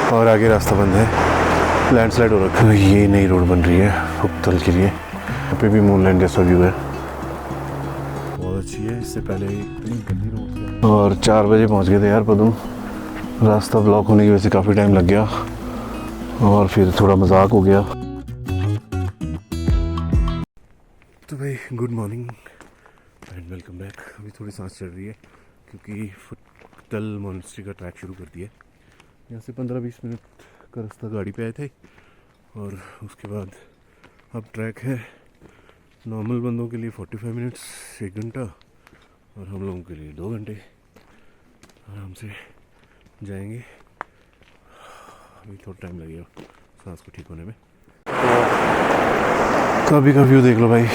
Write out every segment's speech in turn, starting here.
और आगे रास्ता बंद है, लैंडस्लाइड हो रखा है। ये नई रोड बन रही है फुक्तल के लिए। यहाँ पे भी मूनलैंड जैसा व्यू है, बहुत अच्छी है। इससे पहले इतनी गंदी रोड थी। और 4 बजे पहुँच गए थे यार पदम। रास्ता ब्लॉक होने की वजह से काफ़ी टाइम लग गया और फिर थोड़ा मजाक हो गया। तो भाई good morning and welcome back. अभी थोड़ी सांस चल रही है क्योंकि फुक्तल मोनेस्ट्री का ट्रैक शुरू कर दिया है। यहाँ से 15-20 मिनट का रास्ता गाड़ी पे आए थे और उसके बाद अब ट्रैक है नॉर्मल बंदों के लिए 45 मिनट्स, 1 घंटा, और हम लोगों के लिए 2 घंटे आराम से जाएंगे। अभी थोड़ा टाइम लगेगा सांस को ठीक होने में। तो अभी का व्यू देख लो भाई,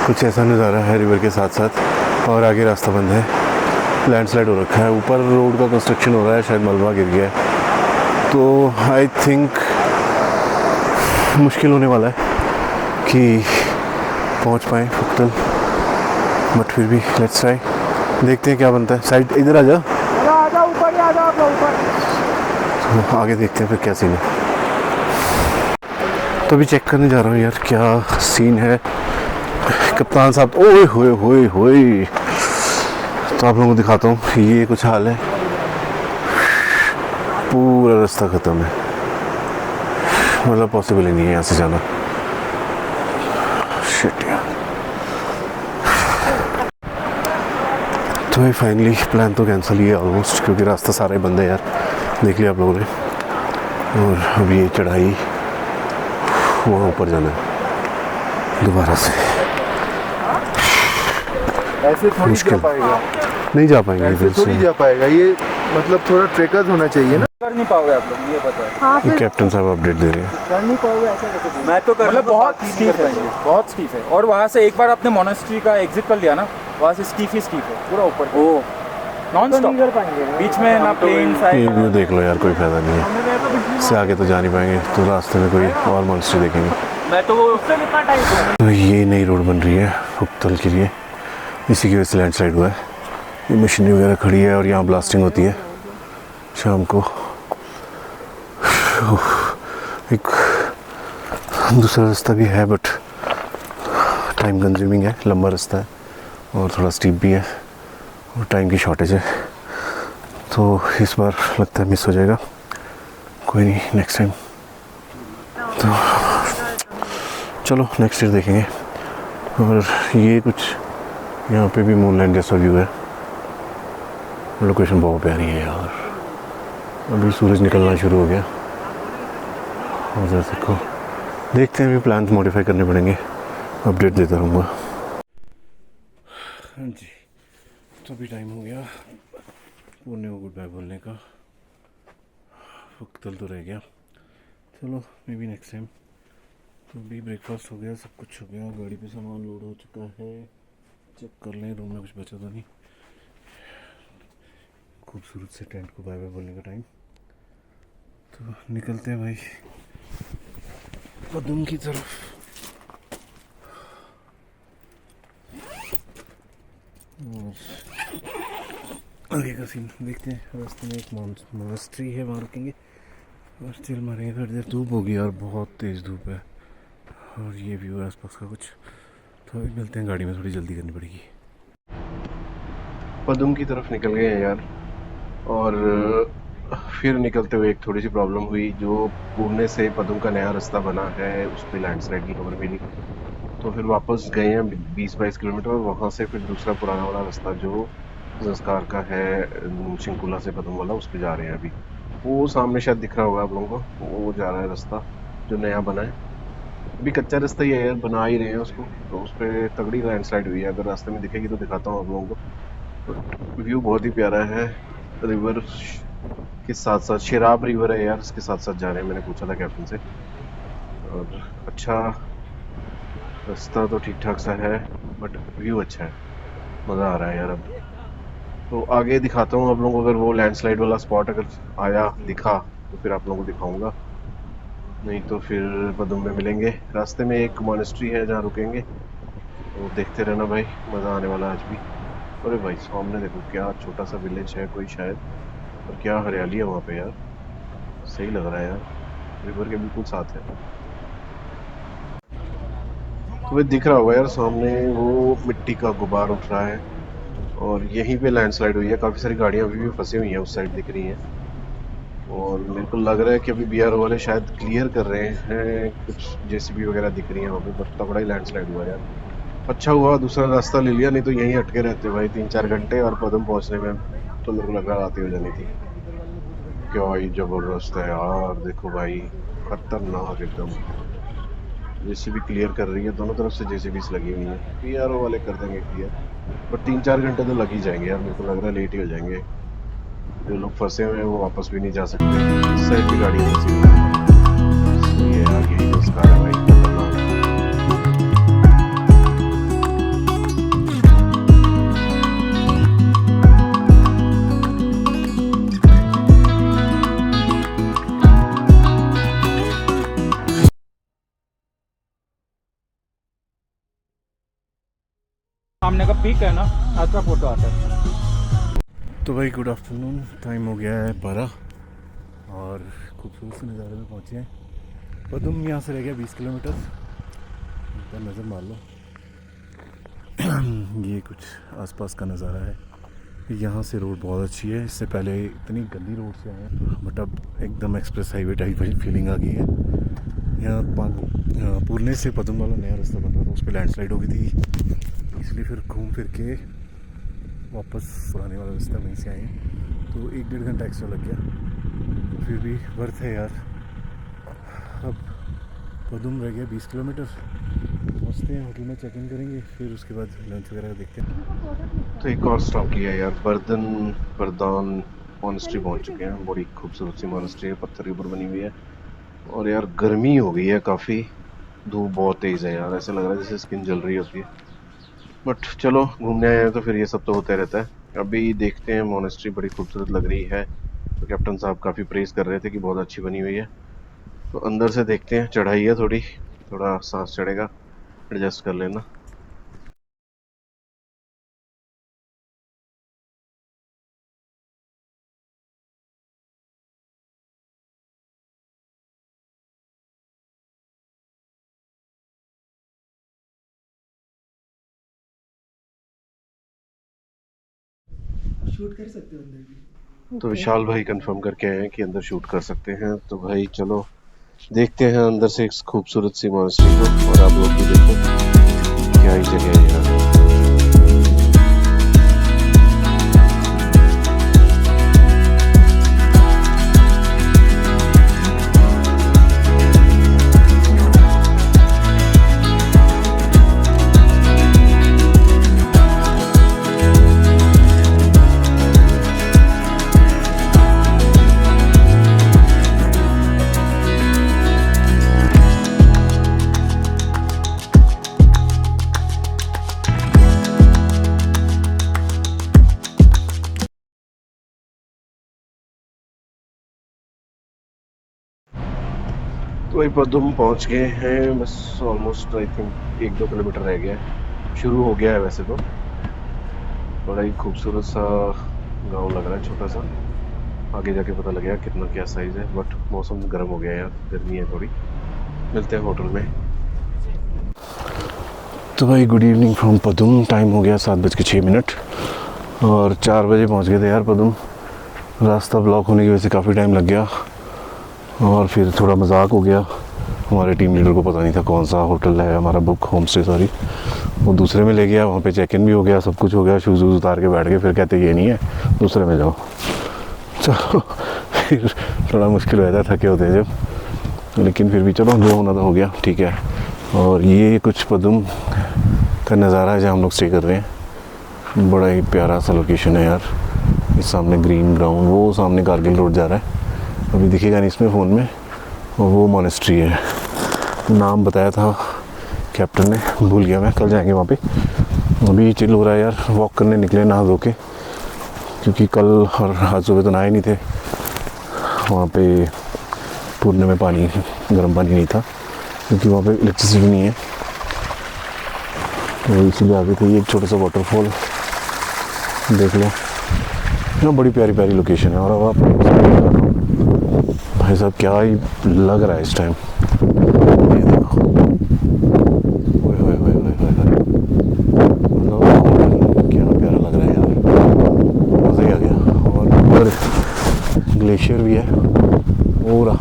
कुछ ऐसा नज़ारा है रिवर के साथ साथ। और आगे रास्ता बंद है, लैंडस्लाइड हो रखा है। ऊपर रोड का कंस्ट्रक्शन हो रहा है, शायद मलबा गिर गया है तो आई थिंक मुश्किल होने वाला है कि पहुंच पाए फुक्तल, बट फिर भी लेट्स ट्राई, देखते हैं क्या बनता है। साइड इधर आ जा, ऊपर आ जा, ऊपर। तो आगे देखते हैं फिर क्या सीन है। तो अभी चेक करने जा रहा हूँ यार क्या सीन है। कप्तान साहब, ओए होए होए होए, तो आप लोगों को दिखाता हूँ। ये कुछ हाल है, पूरा रास्ता ख़त्म है, मतलब पॉसिबल ही नहीं है यहाँ से जाना। शिट यार। तो भाई फाइनली प्लान तो कैंसिल ही है ऑलमोस्ट, क्योंकि रास्ता सारा ही बंद है यार, देख लिया आप लोगों ने। और अब ये चढ़ाई वहाँ ऊपर जाना है दोबारा से, ऐसे थोड़ी जा पाएगा, नहीं जा पाएंगे ऐसे थोड़ी जा पाएगा। ये मतलब थोड़ा ट्रेकर्स होना चाहिए ना। कर नहीं पाओगे आप लोग, ये पता है। हाँ, कैप्टन साहब अपडेट दे रहे हैं। कर नहीं पाओगे ऐसा कैसे? मैं तो कर, मतलब बहुत स्टीफ है, बहुत स्टीफ है। और वहाँ से एक बार आपने मोनेस्ट्री का एग्जिट कर लिया ना, वहाँ से स्टीफ ही स्टीफ है पूरा ऊपर। ओ नॉन स्टॉप कर पाएंगे बीच में ना प्लेन साइड। ये व्यू देख लो यार, कोई फायदा नहीं है, इससे आगे तो जा नहीं पाएंगे। तो रास्ते में कोई और मोनेस्ट्री देखेंगे। मैं तो उससे कितना टाइम। तो ये नई रोड बन रही है फुक्तल के लिए, इसी की वजह से लैंडस्लाइड हुआ है। ये मशीनरी वगैरह खड़ी है और यहाँ ब्लास्टिंग होती है शाम को। एक दूसरा रास्ता भी है बट टाइम कंज्यूमिंग है, लंबा रास्ता है और थोड़ा स्टीप भी है और टाइम की शॉर्टेज है, तो इस बार लगता है मिस हो जाएगा। कोई नहीं, नेक्स्ट टाइम। तो चलो नेक्स्ट ईयर देखेंगे। और ये कुछ यहाँ पे भी मूनलैंड जैसा व्यू है। लोकेशन बहुत प्यारी है यार। अभी सूरज निकलना शुरू हो गया और उधर देखो, देखते हैं अभी प्लान्स मॉडिफाई करने पड़ेंगे, अपडेट देता रहूँगा। हाँ जी, तो अभी टाइम हो गया पुणे को गुड बाय बोलने का। फुक्तल तो रह गया, चलो मे बी नेक्स्ट टाइम। तो अभी ब्रेकफास्ट हो गया, सब कुछ हो गया, गाड़ी पे सामान लोड हो चुका है। चेक कर लें रूम में कुछ बचा तो नहीं। खूबसूरत से टेंट को बाय बाय बोलने का टाइम, तो निकलते हैं भाई पदम की तरफ। और आगे का सीन देखते हैं। रास्ते में एक मोनेस्ट्री है, वहाँ रुकेंगे और चिल मारेंगे। थोड़ी देर धूप होगी और बहुत तेज़ धूप है और ये व्यू है आसपास का कुछ। तो अभी मिलते हैं, गाड़ी में थोड़ी जल्दी करनी पड़ेगी। पदम की तरफ निकल गए हैं यार, और फिर निकलते हुए एक थोड़ी सी प्रॉब्लम हुई। जो पुणे से पदम का नया रास्ता बना है उस पर लैंडस्लाइड की खबर मिली, तो फिर वापस गए हैं 20-22 किलोमीटर, और वहाँ से फिर दूसरा पुराना वाला रास्ता जो संस्कार का है शिंकुला से पदम वाला, उस पर जा रहे हैं। अभी वो सामने शायद दिख रहा होगा आप लोगों को, वो जा रहा है रास्ता जो नया बना है। अभी कच्चा रास्ता ही है यार, बना ही रहे हैं उसको, तो उस पर तगड़ी लैंडस्लाइड हुई है। अगर रास्ते में दिखेगी तो दिखाता हूँ आप लोगों को। व्यू बहुत ही प्यारा है, रिवर के साथ साथ शराब रिवर है यार, इसके साथ साथ जा रहे हैं। मैंने पूछा था कैप्टन से, और अच्छा रास्ता तो ठीक ठाक सा है बट व्यू अच्छा है, मज़ा आ रहा है यार। अब तो आगे दिखाता हूँ आप लोगों को, अगर वो लैंडस्लाइड वाला स्पॉट अगर आया दिखा तो फिर आप लोगों को दिखाऊंगा, नहीं तो फिर पदम में मिलेंगे। रास्ते में एक मॉनेस्ट्री है जहाँ रुकेंगे, तो देखते रहना भाई, मज़ा आने वाला आज भी। अरे भाई सामने देखो क्या छोटा सा विलेज है कोई शायद, और क्या हरियाली है वहाँ पे यार, सही लग रहा है यार, रिवर के बिल्कुल साथ है। तुम्हें दिख रहा होगा यार सामने वो मिट्टी का गुबार उठ रहा है, और यहीं पे लैंडस्लाइड हुई है। काफ़ी सारी गाड़ियां अभी भी फंसी हुई हैं उस साइड दिख रही हैं। और मेरे को लग रहा है कि अभी बीआरओ वाले शायद क्लियर कर रहे हैं, कुछ जेसीबी वगैरह दिख रही है वहाँ पे, बट तगड़ा ही लैंडस्लाइड हुआ यार। अच्छा हुआ दूसरा रास्ता ले लिया, नहीं तो यहीं अटके रहते भाई 3-4 घंटे, और पदम पहुंचने में तो मेरे को लग रहा रात ही हो जानी थी। क्या ही जबरदस्त है यार, देखो भाई, खतरनाक एकदम। जेसीबी क्लियर कर रही है, दोनों तरफ से जेसीबी लगी हुई है। बीआरओ वाले कर देंगे क्लियर, बट 3-4 घंटे तो लग ही जाएंगे यार, मेरे को लग रहा है लेट ही हो जाएंगे। जो लोग फंसे हुए हैं वो वापस भी नहीं जा सकते। इस साइड भी गाड़ियाँ फंसी हुई हैं। सही है यार, यही तो उसका है भाई, खतरनाक। सामने का पीक है ना, अच्छा फोटो आता है। तो भाई गुड आफ्टरनून, टाइम हो गया है 12 और खूबसूरत से नज़ारे में पहुँचे हैं। पदम यहाँ से रह गया 20 किलोमीटर, एक बार नज़र मार लो। ये कुछ आसपास का नज़ारा है। यहाँ से रोड बहुत अच्छी है, इससे पहले इतनी गंदी रोड से आए हैं, बट अब एकदम एक्सप्रेस हाईवे टाइप फीलिंग आ गई है। यहाँ पुरने से पदम वाला नया रास्ता बन रहा था, उस पर लैंडस्लाइड हो गई थी, इसलिए फिर घूम फिर के वापस पुराने वाला रास्ता वहीं से आए हैं। तो 1-1.5 घंटा एक्स्ट्रा लग गया, फिर भी वर्थ है यार। अब पदम रह गया 20 किलोमीटर, पहुँचते हैं, होटल में चेक इन करेंगे, फिर उसके बाद लंच वगैरह देखते हैं। तो एक और स्टॉप किया यार, बर्दान मॉनेस्ट्री पहुंच चुके हैं। बड़ी खूबसूरत सी मॉनेस्ट्री है, पत्थर के ऊपर बनी हुई है। और यार गर्मी हो गई है काफ़ी, धूप बहुत तेज़ है यार, ऐसा लग रहा है जैसे स्किन जल रही होती है। बट चलो, घूमने आए हैं तो फिर ये सब तो होता रहता है। अभी देखते हैं, मॉनेस्ट्री बड़ी खूबसूरत लग रही है, तो कैप्टन साहब काफ़ी प्रेज़ कर रहे थे कि बहुत अच्छी बनी हुई है। तो अंदर से देखते हैं, चढ़ाई है थोड़ी, थोड़ा सांस चढ़ेगा, एडजस्ट कर लेना। शूट कर सकते हो अंदर भी। तो विशाल भाई कंफर्म करके आए हैं कि अंदर शूट कर सकते हैं। तो भाई चलो देखते हैं अंदर से इस खूबसूरत सी मॉनेस्ट्री को, और आप लोग भी देखो, क्या ही जगह है यार। तो भाई पदम पहुंच गए हैं, बस ऑलमोस्ट आई थिंक 1-2 किलोमीटर रह गया है। शुरू हो गया है वैसे तो। बड़ा ही खूबसूरत सा गांव लग रहा है, छोटा सा। आगे जाके पता लगेगा कितना क्या साइज़ है, बट मौसम गर्म हो गया है यार, गर्मी है थोड़ी। मिलते हैं होटल में। तो भाई good evening from Padam, time हो गया 7:06 और 4 बजे पहुँच गए थे यार पदम। रास्ता ब्लॉक होने की वजह से काफ़ी टाइम लग गया, और फिर थोड़ा मजाक हो गया। हमारे टीम लीडर को पता नहीं था कौन सा होटल है हमारा बुक, होम स्टे सॉरी, वो दूसरे में ले गया। वहाँ पे चेक इन भी हो गया, सब कुछ हो गया, शूज़ वूज़ उतार के बैठ गए, फिर कहते ये नहीं है, दूसरे में जाओ। चलो फिर थोड़ा मुश्किल हो जाता है, थके होते हैं जब, लेकिन फिर भी चलो जो होना था हो गया, ठीक है। और ये कुछ पदम का नज़ारा है जहाँ हम लोग स्टे कर रहे हैं। बड़ा ही प्यारा सा लोकेशन है यार। इस सामने ग्रीन ग्राउंड, वो सामने कारगिल रोड जा रहा है, अभी दिखेगा नहीं इसमें फ़ोन में, और वो मॉनेस्ट्री है। नाम बताया था कैप्टन ने, भूल गया मैं, कल जाएंगे वहाँ पे। अभी चिल हो रहा है यार, वॉक करने निकले नहा धो के, क्योंकि कल और आज सुबह तो नहाए नहीं थे। वहाँ पे पुरने में पानी, गर्म पानी नहीं था, क्योंकि वहाँ पे इलेक्ट्रिसिटी नहीं है, तो इसीलिए आगे थे। ये एक छोटा सा वाटरफॉल देख लो, ना बड़ी प्यारी प्यारी लोकेशन है। और अब आप भाई साहब क्या ही लग रहा है इस टाइम, ये देखो, ओए होए होए होए होए होए। मतलब क्या प्यारा लग रहा है यार, मज़ा ही आ गया। और ऊपर ग्लेशियर भी है पूरा,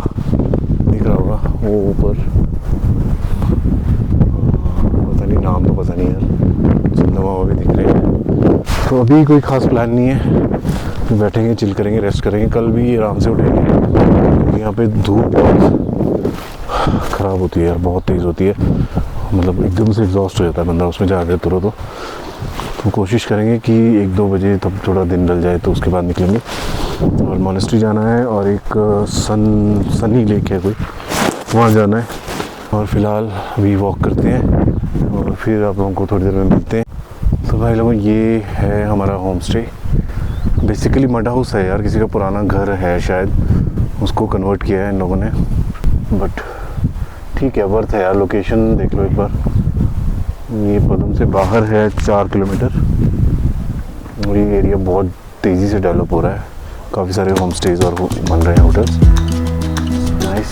दिख रहा होगा वो ऊपर, पता नहीं नाम तो पता नहीं यार, चंद्रमा भी दिख रहे हैं। तो अभी कोई ख़ास प्लान नहीं है, बैठेंगे, चिल करेंगे, रेस्ट करेंगे, कल भी आराम से उठेंगे क्योंकि यहाँ पे धूप बहुत ख़राब होती है यार, बहुत तेज़ होती है, मतलब एकदम से एग्जॉस्ट हो जाता है बंदा उसमें जाके तुरंत। तो कोशिश करेंगे कि 1-2 बजे तब थोड़ा दिन डल जाए तो उसके बाद निकलेंगे। और मॉनेस्ट्री जाना है और एक सनी लेक है कोई, वहाँ जाना है। और फ़िलहाल अभी वॉक करते हैं और फिर आप लोगों को थोड़ी देर में मिलते हैं। तो भाई लोगों, ये है हमारा home stay, basically mud house है यार, किसी का पुराना घर है शायद, उसको कन्वर्ट किया है इन लोगों ने, बट ठीक है, वर्थ है यार। लोकेशन देख लो एक बार, ये पदम से बाहर है 4 किलोमीटर और ये एरिया बहुत तेज़ी से डेवलप हो रहा है, काफ़ी सारे होम स्टेज और बन रहे हैं होटल्स, नाइस।